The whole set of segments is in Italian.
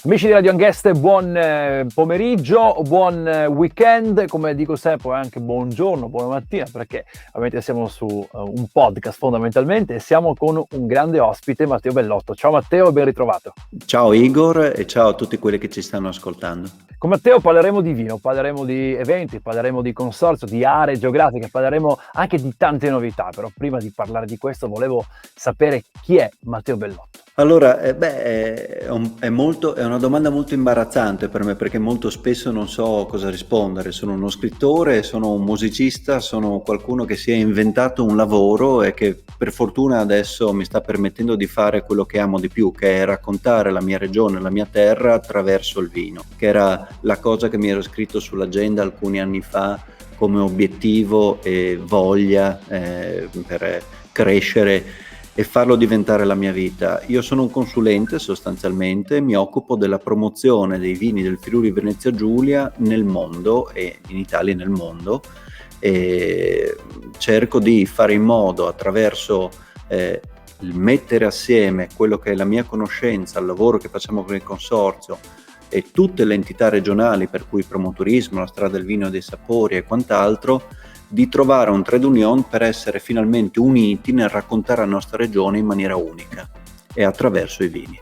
Amici di Radio Angheste, buon pomeriggio, buon weekend, come dico sempre anche buongiorno, buona mattina, perché ovviamente siamo su un podcast fondamentalmente e siamo con un grande ospite, Matteo Bellotto. Ciao Matteo, ben ritrovato. Ciao Igor e ciao a tutti quelli che ci stanno ascoltando. Con Matteo parleremo di vino, parleremo di eventi, parleremo di consorzio, di aree geografiche, parleremo anche di tante novità, però prima di parlare di questo volevo sapere chi è Matteo Bellotto. Allora, è una domanda molto imbarazzante per me perché molto spesso non so cosa rispondere. Sono uno scrittore, sono un musicista, sono qualcuno che si è inventato un lavoro e che per fortuna adesso mi sta permettendo di fare quello che amo di più, che è raccontare la mia regione, la mia terra attraverso il vino, che era la cosa che mi ero scritto sull'agenda alcuni anni fa come obiettivo e voglia per crescere e farlo diventare la mia vita. Io sono un consulente sostanzialmente, mi occupo della promozione dei vini del Friuli Venezia Giulia nel mondo e in Italia e nel mondo, e cerco di fare in modo attraverso il mettere assieme quello che è la mia conoscenza, il lavoro che facciamo con il consorzio e tutte le entità regionali per cui promotorismo, la strada del vino e dei sapori e quant'altro, di trovare un trade union per essere finalmente uniti nel raccontare la nostra regione in maniera unica e attraverso i vini.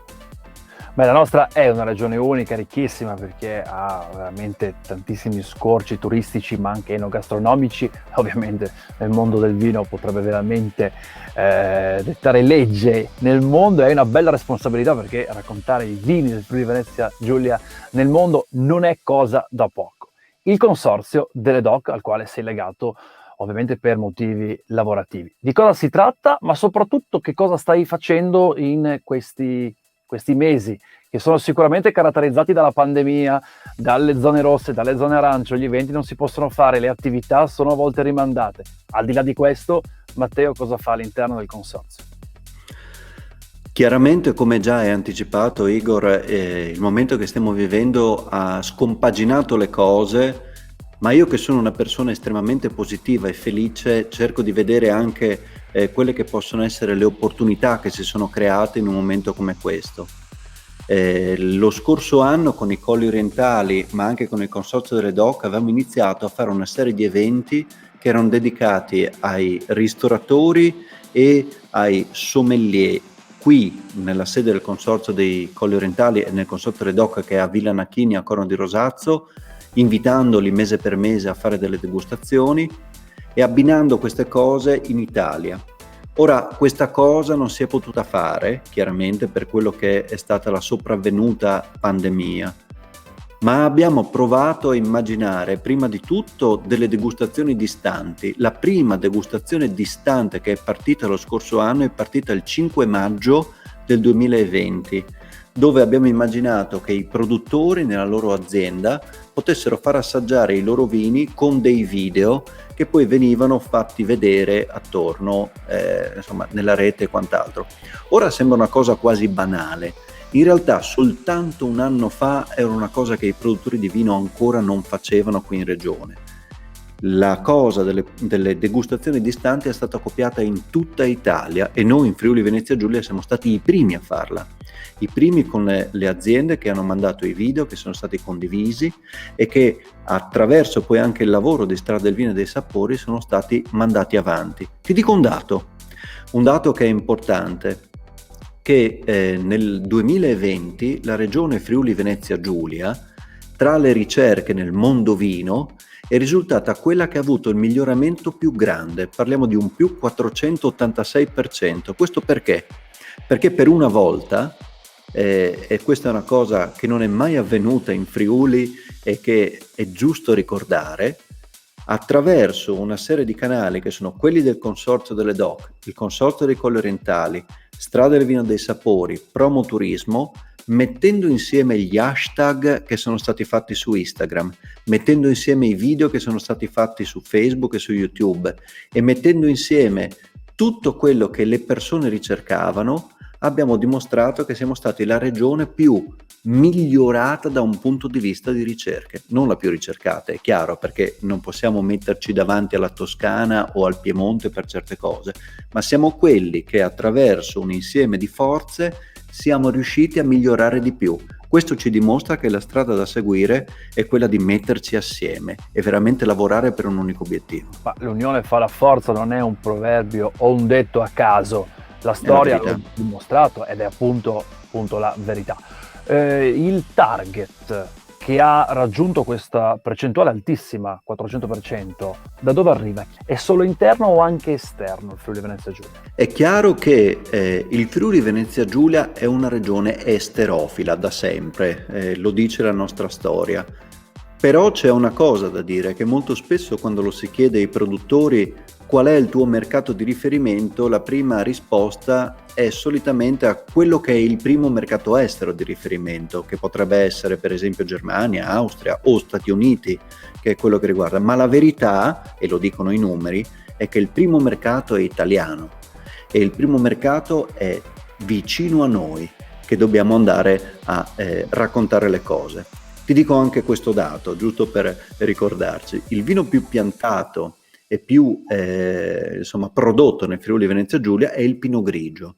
Beh, la nostra è una regione unica, ricchissima, perché ha veramente tantissimi scorci turistici ma anche enogastronomici. Ovviamente nel mondo del vino potrebbe veramente dettare legge nel mondo, è una bella responsabilità perché raccontare i vini del Friuli Venezia Giulia nel mondo non è cosa da poco. Il consorzio delle DOC al quale sei legato ovviamente per motivi lavorativi. Di cosa si tratta, ma soprattutto che cosa stai facendo in questi mesi, che sono sicuramente caratterizzati dalla pandemia, dalle zone rosse, dalle zone arancio, gli eventi non si possono fare, le attività sono a volte rimandate. Al di là di questo, Matteo cosa fa all'interno del consorzio? Chiaramente, come già hai anticipato Igor, il momento che stiamo vivendo ha scompaginato le cose, ma io che sono una persona estremamente positiva e felice cerco di vedere anche quelle che possono essere le opportunità che si sono create in un momento come questo. Lo scorso anno con i Colli Orientali, ma anche con il Consorzio delle DOC, avevamo iniziato a fare una serie di eventi che erano dedicati ai ristoratori e ai sommelier, qui nella sede del Consorzio dei Colli Orientali e nel Consorzio delle DOC che è a Villa Nachini a Corno di Rosazzo, invitandoli mese per mese a fare delle degustazioni e abbinando queste cose in Italia. Ora, questa cosa non si è potuta fare, chiaramente, per quello che è stata la sopravvenuta pandemia, ma abbiamo provato a immaginare prima di tutto delle degustazioni distanti. La prima degustazione distante che è partita lo scorso anno è partita il 5 maggio del 2020, dove abbiamo immaginato che i produttori nella loro azienda potessero far assaggiare i loro vini con dei video che poi venivano fatti vedere attorno nella rete e quant'altro. Ora sembra una cosa quasi banale. In realtà soltanto un anno fa era una cosa che i produttori di vino ancora non facevano qui in regione. La cosa delle degustazioni distanti è stata copiata in tutta Italia e noi in Friuli Venezia Giulia siamo stati i primi a farla. I primi con le aziende che hanno mandato i video che sono stati condivisi e che attraverso poi anche il lavoro di Strada del Vino e dei Sapori sono stati mandati avanti. Ti dico un dato che è importante, che nel 2020 la regione Friuli Venezia Giulia, tra le ricerche nel mondo vino, è risultata quella che ha avuto il miglioramento più grande, parliamo di un più 486%. Questo perché? Perché per una volta, e questa è una cosa che non è mai avvenuta in Friuli e che è giusto ricordare, attraverso una serie di canali che sono quelli del Consorzio delle DOC, il Consorzio dei Colli Orientali, Strada del Vino dei Sapori, Promoturismo, mettendo insieme gli hashtag che sono stati fatti su Instagram, mettendo insieme i video che sono stati fatti su Facebook e su YouTube e mettendo insieme tutto quello che le persone ricercavano, abbiamo dimostrato che siamo stati la regione più migliorata da un punto di vista di ricerche, non la più ricercata, è chiaro, perché non possiamo metterci davanti alla Toscana o al Piemonte per certe cose, ma siamo quelli che attraverso un insieme di forze siamo riusciti a migliorare di più. Questo ci dimostra che la strada da seguire è quella di metterci assieme e veramente lavorare per un unico obiettivo. Ma l'unione fa la forza, non è un proverbio o un detto a caso, la È la storia verità. l'ha dimostrato ed è appunto la verità. Il target che ha raggiunto questa percentuale altissima, 400%, da dove arriva? È solo interno o anche esterno il Friuli Venezia Giulia? È chiaro che il Friuli Venezia Giulia è una regione esterofila da sempre, lo dice la nostra storia. Però c'è una cosa da dire, che molto spesso quando lo si chiede ai produttori qual è il tuo mercato di riferimento, la prima risposta è solitamente a quello che è il primo mercato estero di riferimento, che potrebbe essere per esempio Germania, Austria o Stati Uniti, che è quello che riguarda. Ma la verità, e lo dicono i numeri, è che il primo mercato è italiano e il primo mercato è vicino a noi, che dobbiamo andare a raccontare le cose. Ti dico anche questo dato, giusto per ricordarci. Il vino più piantato e più prodotto nel Friuli Venezia Giulia è il Pinot Grigio.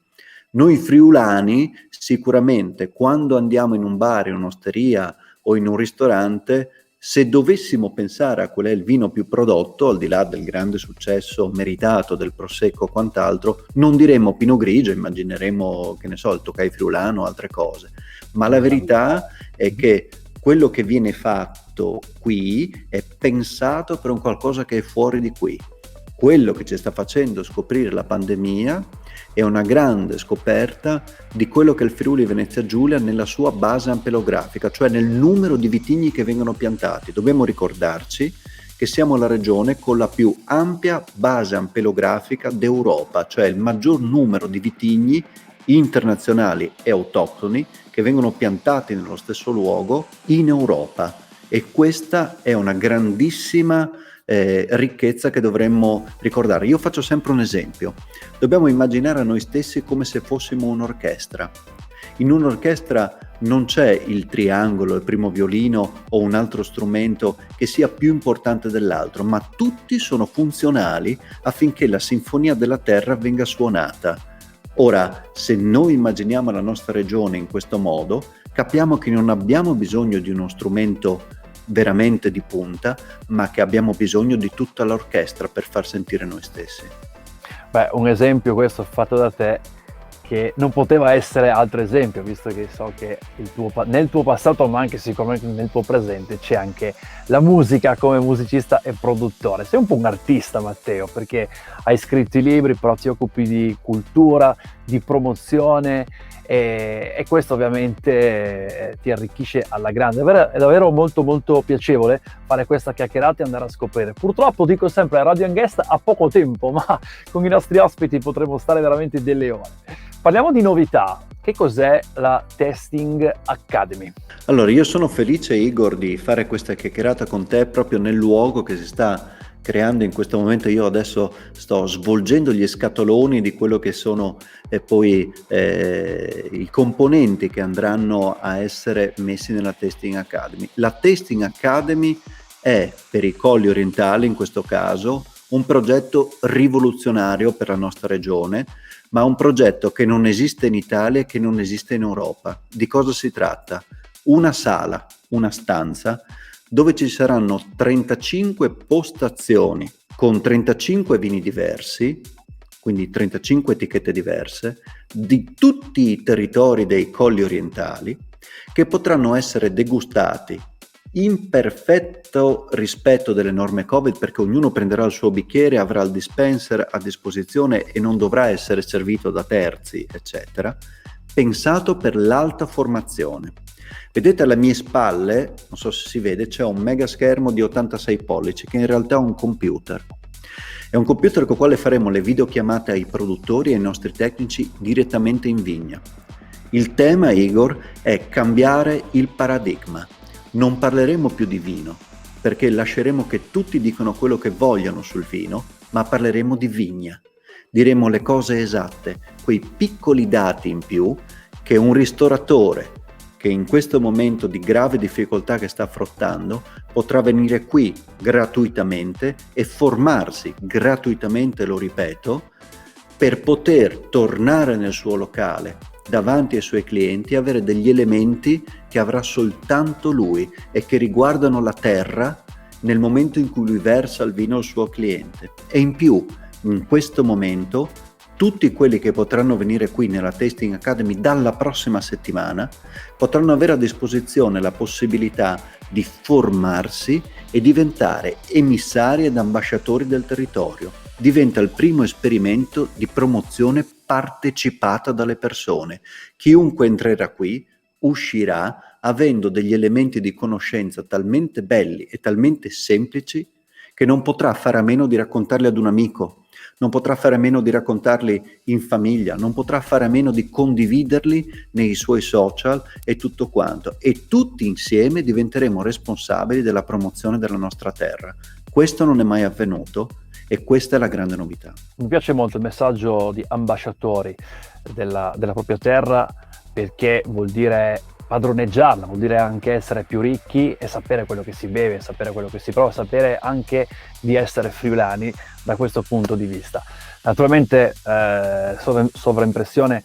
Noi friulani sicuramente quando andiamo in un bar, in un'osteria o in un ristorante, se dovessimo pensare a qual è il vino più prodotto, al di là del grande successo meritato del Prosecco o quant'altro, non diremmo Pinot Grigio, immagineremo, che ne so, il Tokai friulano o altre cose. Ma la verità è che quello che viene fatto qui è pensato per un qualcosa che è fuori di qui. Quello che ci sta facendo scoprire la pandemia è una grande scoperta di quello che è il Friuli Venezia Giulia nella sua base ampelografica, cioè nel numero di vitigni che vengono piantati. Dobbiamo ricordarci che siamo la regione con la più ampia base ampelografica d'Europa, cioè il maggior numero di vitigni internazionali e autoctoni che vengono piantati nello stesso luogo in Europa, e questa è una grandissima ricchezza che dovremmo ricordare. Io faccio sempre un esempio: dobbiamo immaginare a noi stessi come se fossimo un'orchestra. In un'orchestra non c'è il triangolo, il primo violino o un altro strumento che sia più importante dell'altro, ma tutti sono funzionali affinché la sinfonia della terra venga suonata. Ora, se noi immaginiamo la nostra regione in questo modo, capiamo che non abbiamo bisogno di uno strumento veramente di punta, ma che abbiamo bisogno di tutta l'orchestra per far sentire noi stessi. Beh, un esempio questo fatto da te, che non poteva essere altro esempio, visto che so che nel tuo passato, ma anche sicuramente nel tuo presente, c'è anche la musica come musicista e produttore. Sei un po' un artista, Matteo, perché hai scritto i libri, però ti occupi di cultura, di promozione, e questo ovviamente ti arricchisce alla grande. È davvero molto molto piacevole fare questa chiacchierata e andare a scoprire. Purtroppo, dico sempre, Radio Guest ha poco tempo, ma con i nostri ospiti potremo stare veramente delle ore. Parliamo di novità. Che cos'è la Tasting Academy? Allora, io sono felice, Igor, di fare questa chiacchierata con te proprio nel luogo che si sta creando in questo momento. Io adesso sto svolgendo gli scatoloni di quello che sono poi i componenti che andranno a essere messi nella Tasting Academy. La Tasting Academy è, per i Colli Orientali in questo caso, un progetto rivoluzionario per la nostra regione, ma un progetto che non esiste in Italia e che non esiste in Europa. Di cosa si tratta? Una sala, una stanza, dove ci saranno 35 postazioni con 35 vini diversi, quindi 35 etichette diverse, di tutti i territori dei Colli Orientali, che potranno essere degustati in perfetto rispetto delle norme Covid, perché ognuno prenderà il suo bicchiere, avrà il dispenser a disposizione e non dovrà essere servito da terzi, eccetera, pensato per l'alta formazione. Vedete alle mie spalle, non so se si vede, c'è un mega schermo di 86 pollici che in realtà è un computer. È un computer con il quale faremo le videochiamate ai produttori e ai nostri tecnici direttamente in vigna. Il tema, Igor, è cambiare il paradigma. Non parleremo più di vino, perché lasceremo che tutti dicano quello che vogliono sul vino, ma parleremo di vigna. Diremo le cose esatte, quei piccoli dati in più che un ristoratore che in questo momento di grave difficoltà che sta affrontando potrà venire qui gratuitamente e formarsi gratuitamente, lo ripeto, per poter tornare nel suo locale davanti ai suoi clienti avere degli elementi che avrà soltanto lui e che riguardano la terra nel momento in cui lui versa il vino al suo cliente. E in più, in questo momento, tutti quelli che potranno venire qui nella Tasting Academy dalla prossima settimana potranno avere a disposizione la possibilità di formarsi e diventare emissari ed ambasciatori del territorio. Diventa il primo esperimento di promozione partecipata dalle persone. Chiunque entrerà qui uscirà avendo degli elementi di conoscenza talmente belli e talmente semplici che non potrà fare a meno di raccontarli ad un amico, non potrà fare a meno di raccontarli in famiglia, non potrà fare a meno di condividerli nei suoi social e tutto quanto. E tutti insieme diventeremo responsabili della promozione della nostra terra. Questo non è mai avvenuto e questa è la grande novità. Mi piace molto il messaggio di ambasciatori della propria terra, perché vuol dire padroneggiarla, vuol dire anche essere più ricchi e sapere quello che si beve, sapere quello che si prova, sapere anche di essere friulani da questo punto di vista. Naturalmente sovraimpressione,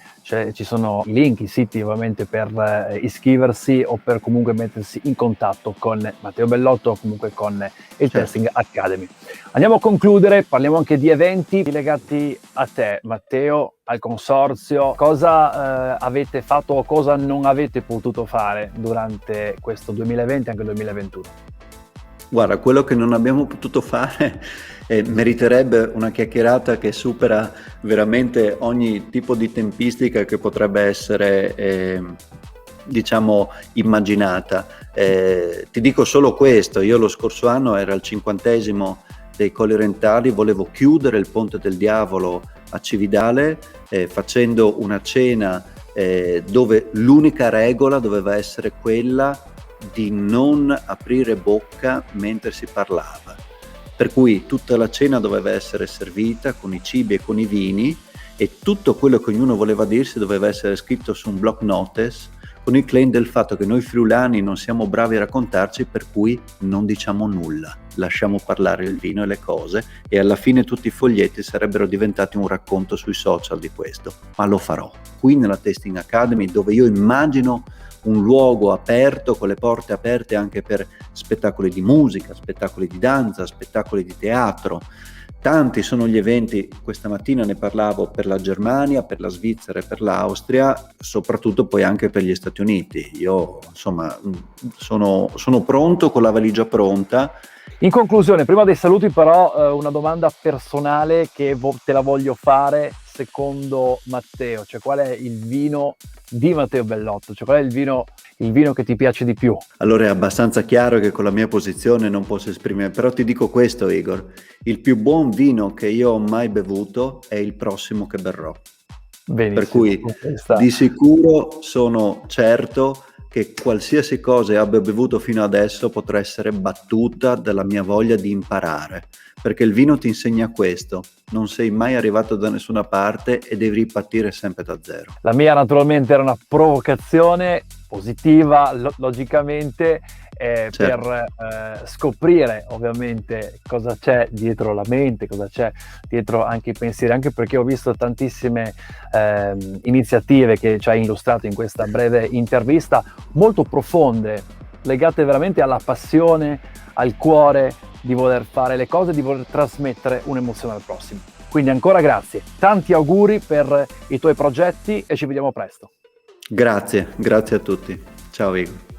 ci sono i link, i siti ovviamente per iscriversi o per comunque mettersi in contatto con Matteo Bellotto o comunque con il Tasting Academy. Andiamo a concludere, parliamo anche di eventi legati a te, Matteo, al consorzio. Cosa avete fatto o cosa non avete potuto fare durante questo 2020 e anche 2021? Guarda, quello che non abbiamo potuto fare meriterebbe una chiacchierata che supera veramente ogni tipo di tempistica che potrebbe essere diciamo immaginata. Ti dico solo questo: io lo scorso anno era il 50° dei Colli Orientali, volevo chiudere il Ponte del Diavolo a Cividale facendo una cena dove l'unica regola doveva essere quella di non aprire bocca mentre si parlava, per cui tutta la cena doveva essere servita con i cibi e con i vini e tutto quello che ognuno voleva dirsi doveva essere scritto su un block notice con il claim del fatto che noi friulani non siamo bravi a raccontarci, per cui non diciamo nulla, lasciamo parlare il vino e le cose, e alla fine tutti i foglietti sarebbero diventati un racconto sui social di questo. Ma lo farò qui nella Tasting Academy, dove io immagino un luogo aperto, con le porte aperte anche per spettacoli di musica, spettacoli di danza, spettacoli di teatro. Tanti sono gli eventi, questa mattina ne parlavo, per la Germania, per la Svizzera e per l'Austria, soprattutto poi anche per gli Stati Uniti. Io insomma sono pronto, con la valigia pronta. In conclusione, prima dei saluti però una domanda personale che te la voglio fare. Secondo Matteo, cioè qual è il vino di Matteo Bellotto? Cioè qual è il vino che ti piace di più? Allora è abbastanza chiaro che con la mia posizione non posso esprimere, però ti dico questo, Igor: il più buon vino che io ho mai bevuto è il prossimo che berrò. Benissimo, per cui di sicuro sono certo che qualsiasi cosa abbia bevuto fino adesso potrà essere battuta dalla mia voglia di imparare, perché il vino ti insegna questo: non sei mai arrivato da nessuna parte e devi ripartire sempre da zero. La mia naturalmente era una provocazione positiva, logicamente, certo, per scoprire ovviamente cosa c'è dietro la mente, cosa c'è dietro anche i pensieri, anche perché ho visto tantissime iniziative che ci hai illustrato in questa breve intervista, molto profonde, legate veramente alla passione, al cuore di voler fare le cose, di voler trasmettere un'emozione al prossimo. Quindi ancora grazie, tanti auguri per i tuoi progetti e ci vediamo presto. Grazie a tutti. Ciao Igor.